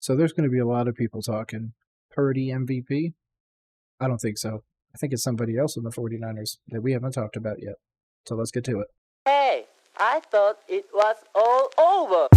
So there's going to be a lot of people talking Purdy MVP. I don't think so. I think it's somebody else in the 49ers that we haven't talked about yet. So let's get to it. Hey, I thought it was all over.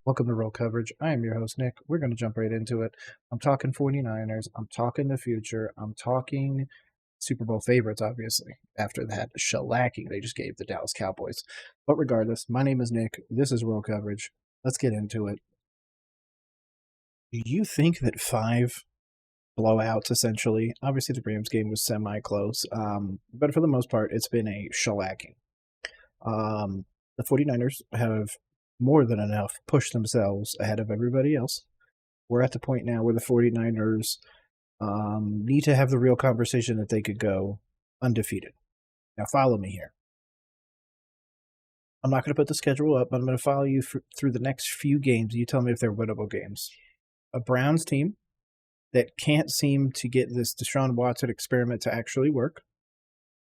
Welcome to Roll Coverage. I am your host, Nick. We're going to jump right into it. I'm talking 49ers. I'm talking the future. I'm talking Super Bowl favorites, obviously, after that shellacking they just gave the Dallas Cowboys. But regardless, my name is Nick. This is Roll Coverage. Let's get into it. Do you think that 5 blowouts, essentially, obviously the Rams game was semi-close, but for the most part, it's been a shellacking. The 49ers have more than enough pushed themselves ahead of everybody else. We're at the point now where the 49ers need to have the real conversation that they could go undefeated. Now, follow me here. I'm not going to put the schedule up, but I'm going to follow you through the next few games. You tell me if they're winnable games. A Browns team that can't seem to get this Deshaun Watson experiment to actually work.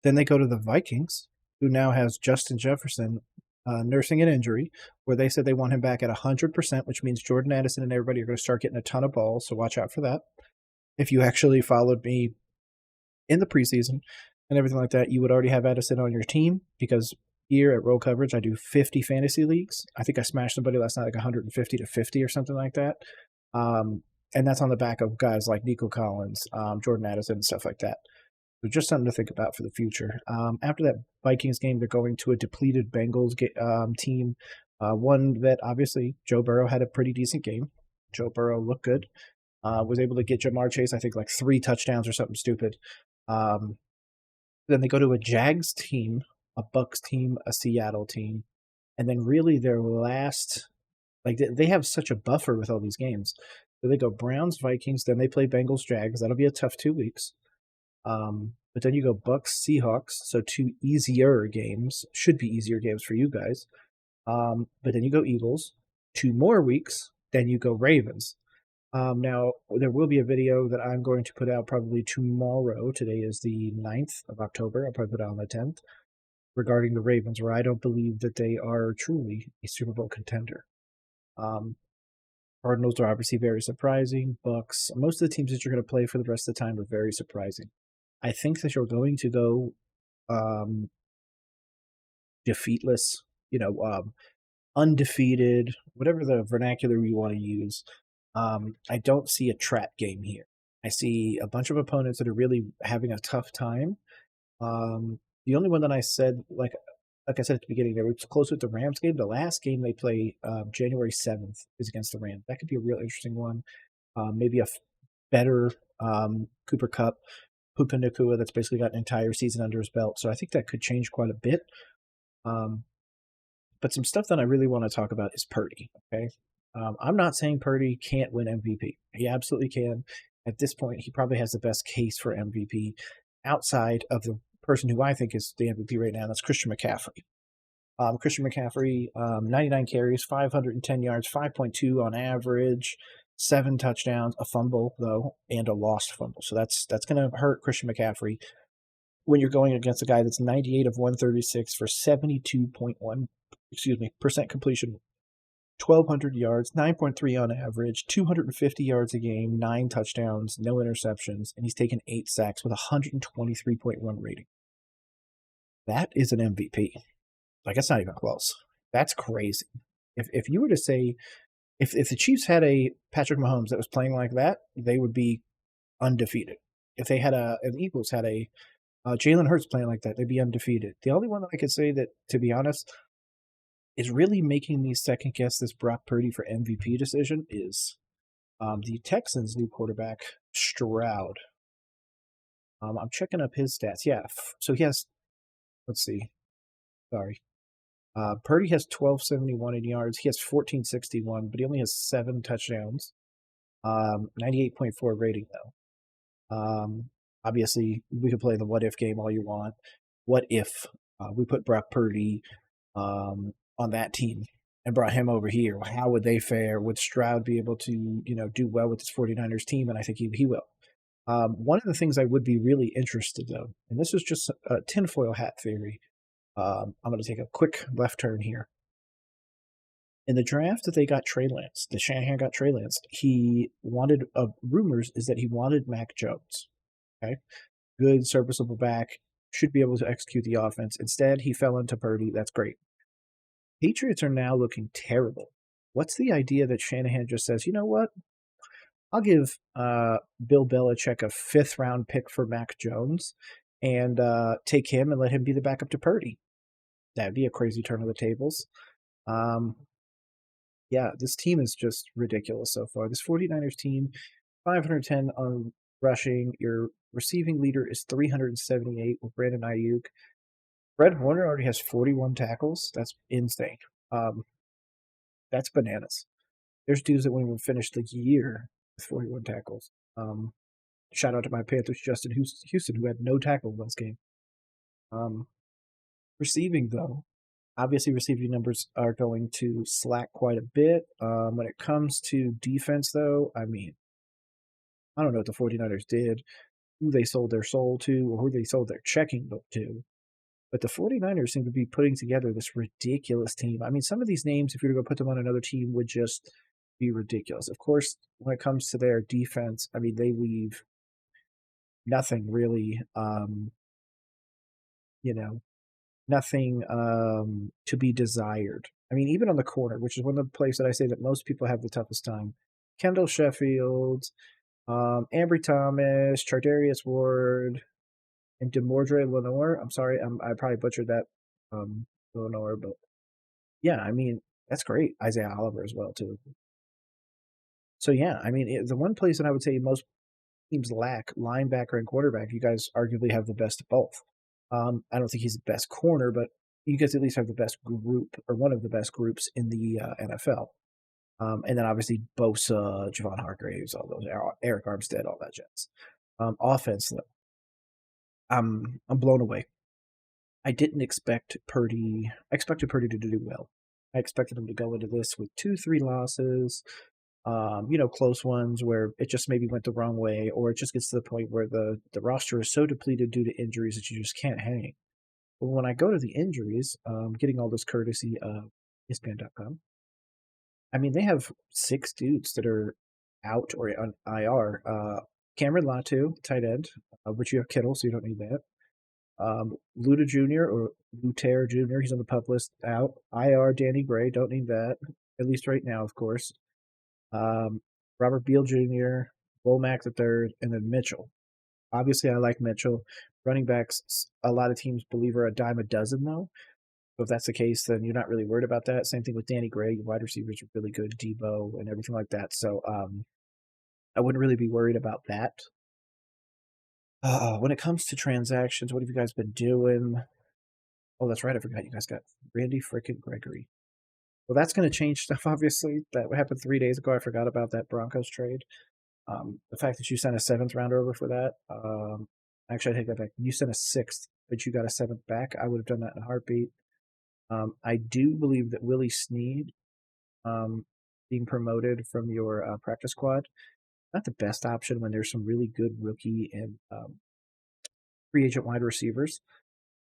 Then they go to the Vikings, who now has Justin Jefferson nursing an injury, where they said they want him back at 100%, which means Jordan Addison and everybody are going to start getting a ton of balls, so watch out for that. If you actually followed me in the preseason and everything like that, you would already have Addison on your team, because here at Roll Coverage, I do 50 fantasy leagues. I think I smashed somebody last night like 150 to 50 or something like that. And that's on the back of guys like Nico Collins, Jordan Addison, and stuff like that. So just something to think about for the future. After that Vikings game, they're going to a depleted Bengals team, one that obviously Joe Burrow had a pretty decent game. Joe Burrow looked good. Was able to get Jamar Chase, I think, like 3 touchdowns or something stupid. Then they go to a Jags team, a Bucks team, a Seattle team, and then really their last, like they have such a buffer with all these games. So they go Browns, Vikings, then they play Bengals, Jags. That'll be a tough 2 weeks. But then you go Bucks, Seahawks, so 2 easier games. Should be easier games for you guys. But then you go Eagles, 2 more weeks. Then you go Ravens. Now, there will be a video that I'm going to put out probably tomorrow. Today is the 9th of October. I'll probably put it out on the 10th, regarding the Ravens, where I don't believe that they are truly a Super Bowl contender. Cardinals are obviously very surprising. Bucks, most of the teams that you're going to play for the rest of the time are very surprising. I think that you're going to go defeatless, undefeated, whatever the vernacular you want to use. I don't see a trap game here. I see a bunch of opponents that are really having a tough time. The only one that I said, like I said at the beginning, they were close with the Rams game. The last game they play, January 7th, is against the Rams. That could be a real interesting one. Maybe a better Cooper Kupp, Puka Nacua, that's basically got an entire season under his belt. So I think that could change quite a bit. But some stuff that I really want to talk about is Purdy, okay? I'm not saying Purdy can't win MVP. He absolutely can. At this point, he probably has the best case for MVP outside of the person who I think is the MVP right now. That's Christian McCaffrey. Christian McCaffrey, 99 carries, 510 yards, 5.2 on average, 7 touchdowns, a fumble, though, and a lost fumble. So that's going to hurt Christian McCaffrey when you're going against a guy that's 98 of 136 for 72.1% completion, 1,200 yards, 9.3 on average, 250 yards a game, 9 touchdowns, no interceptions, and he's taken 8 sacks with a 123.1 rating. That is an MVP. Like, that's not even close. That's crazy. If you were to say, if the Chiefs had a Patrick Mahomes that was playing like that, they would be undefeated. If they had the Eagles had a Jalen Hurts playing like that, they'd be undefeated. The only one that I could say that, to be honest, is really making me second guess this Brock Purdy for MVP decision is the Texans' new quarterback, Stroud. I'm checking up his stats. Yeah, so he has, let's see. Sorry. Purdy has 1,271 in yards. He has 1,461, but he only has 7 touchdowns. 98.4 rating, though. Obviously, we could play the what-if game all you want. What if we put Brock Purdy on that team and brought him over here? How would they fare? Would Stroud be able to, do well with this 49ers team? And I think he will. One of the things I would be really interested, though, and this is just a tinfoil hat theory. I'm going to take a quick left turn here. In the draft that they got Trey Lance, the Shanahan got Trey Lance, he wanted, rumors is that he wanted Mac Jones. Okay. Good, serviceable back, should be able to execute the offense. Instead, he fell into Purdy. That's great. Patriots are now looking terrible. What's the idea that Shanahan just says, you know what? I'll give Bill Belichick a 5th-round pick for Mac Jones and take him and let him be the backup to Purdy. That'd be a crazy turn of the tables. Yeah, this team is just ridiculous so far. This 49ers team, 510 on rushing. Your receiving leader is 378 with Brandon Ayuk. Fred Warner already has 41 tackles. That's insane. That's bananas. There's dudes that won't even finish the year with 41 tackles. Shout out to my Panthers, Justin Houston, who had no tackle in this game. Receiving, though, obviously receiving numbers are going to slack quite a bit. When it comes to defense, though, I mean, I don't know what the 49ers did, who they sold their soul to, or who they sold their checking book to. But the 49ers seem to be putting together this ridiculous team. I mean, some of these names, if you were to go put them on another team, would just be ridiculous. Of course, when it comes to their defense, I mean, they leave nothing really, nothing to be desired. I mean, even on the corner, which is one of the places that I say that most people have the toughest time. Kendall Sheffield, Ambry Thomas, Chardarius Ward, and Demordre Lenore. I'm sorry, I probably butchered that, Lenore, but yeah, I mean, that's great. Isaiah Oliver as well, too. So, yeah, I mean, the one place that I would say most teams lack, linebacker and quarterback, you guys arguably have the best of both. I don't think he's the best corner, but you guys at least have the best group, or one of the best groups in the NFL. And then obviously Bosa, Javon Hargraves, all those, Eric Armstead, all that jazz. Offense, though, I'm blown away. I didn't expect Purdy. I expected Purdy to do well. I expected him to go into this with 2-3 losses, close ones where it just maybe went the wrong way, or it just gets to the point where the roster is so depleted due to injuries that you just can't hang. But when I go to the injuries, getting all this courtesy of ESPN.com, I mean, they have 6 dudes that are out or on IR. Cameron Latu, tight end, which you have Kittle, so you don't need that. Luda Jr. or Lutair Jr., he's on the pup list, out. IR, Danny Gray, don't need that, at least right now, of course. Robert Beal Jr., Womack III, and then Mitchell. Obviously, I like Mitchell. Running backs, a lot of teams believe are a dime a dozen, though. So if that's the case, then you're not really worried about that. Same thing with Danny Gray. Wide receivers are really good, Debo, and everything like that. So I wouldn't really be worried about that. When it comes to transactions, what have you guys been doing? Oh, that's right. I forgot you guys got Randy frickin' Gregory. Well, that's going to change stuff, obviously. That happened 3 days ago. I forgot about that Broncos trade. The fact that you sent a 7th rounder over for that. Actually, I take that back. You sent a 6th, but you got a 7th back. I would have done that in a heartbeat. I do believe that Willie Snead being promoted from your practice squad, not the best option when there's some really good rookie and free agent wide receivers.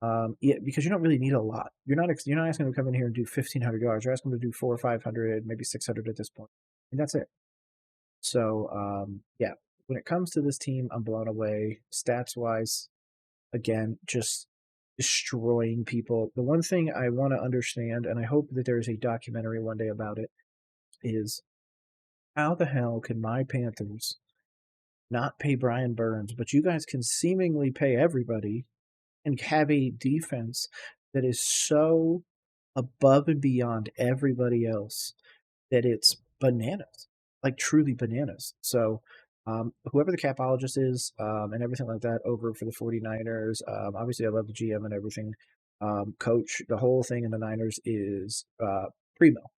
Yeah, because you don't really need a lot. You're not asking them to come in here and do 1,500 yards. You're asking them to do 400 or 500, maybe 600 at this point, and that's it. So yeah, when it comes to this team, I'm blown away. Stats wise, again, just destroying people. The one thing I want to understand, and I hope that there is a documentary one day about it, is how the hell can my Panthers not pay Brian Burns, but you guys can seemingly pay everybody and have a defense that is so above and beyond everybody else that it's bananas, like truly bananas. So whoever the capologist is and everything like that over for the 49ers, obviously I love the GM and everything. Coach, the whole thing in the Niners is primo.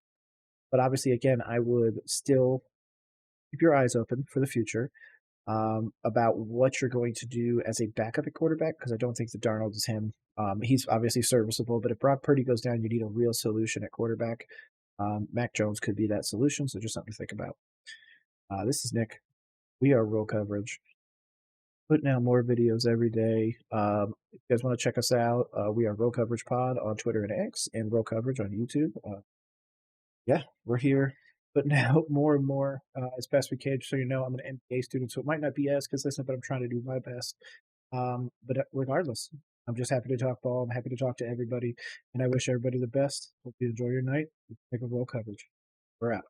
But obviously, again, I would still keep your eyes open for the future about what you're going to do as a backup at quarterback, because I don't think that Darnold is him. He's obviously serviceable, but if Brock Purdy goes down, you need a real solution at quarterback. Mac Jones could be that solution, so just something to think about. This is Nick. We are Roll Coverage. Putting out more videos every day. If you guys want to check us out, we are Roll Coverage Pod on Twitter and X, and Roll Coverage on YouTube. Yeah, we're here putting out more and more as best we can. So, I'm an MBA student, so it might not be as consistent, but I'm trying to do my best. But regardless, I'm just happy to talk ball. I'm happy to talk to everybody, and I wish everybody the best. Hope you enjoy your night. Take a well coverage. We're out.